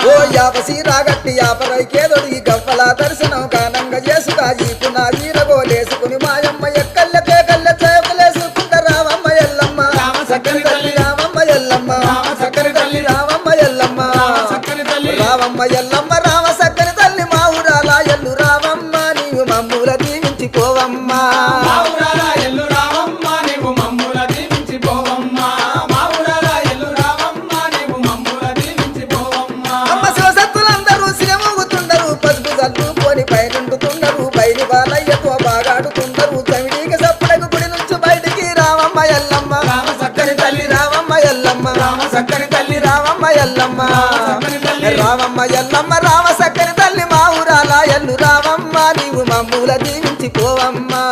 ఓ యాపసి రాగట్టి యాపరైకేదొడి గవ్వల దర్శనం కానంగా చేసుగా ఈపున ఈరగోలేసుకుని మాయమ్మ ఎక్కల్లకే కళ్ళ చేపలేసుకుంట రావమ్మ ఎల్లమ్మ సక్కని తల్లి రావమ్మ ఎల్లమ్మ సక్కని తల్లి రావమ్మ ఎల్లమ్మ రావమ్మ ఎల్లమ్మ రామ సక్కని తల్లి మా ఊరాల ఎల్లు రావమ్మ నీవు మమ్ముల దీవించిపోవమ్మా పైనుండుతుండరు బయలు బాలయ్యతో బాగాడుతుండరు చవిడికి సప్పుడకు గుడి నుంచి బయటికి రావమ్మ ఎల్లమ్మ సక్కని తల్లి రావమ్మ ఎల్లమ్మ సక్కని తల్లి రావమ్మ ఎల్లమ్మ రావమ్మ ఎల్లమ్మ రామ సక్కని తల్లి మా ఊరాల ఎల్లు రావమ్మ నీవు మమ్ముల దీవించిపోవమ్మా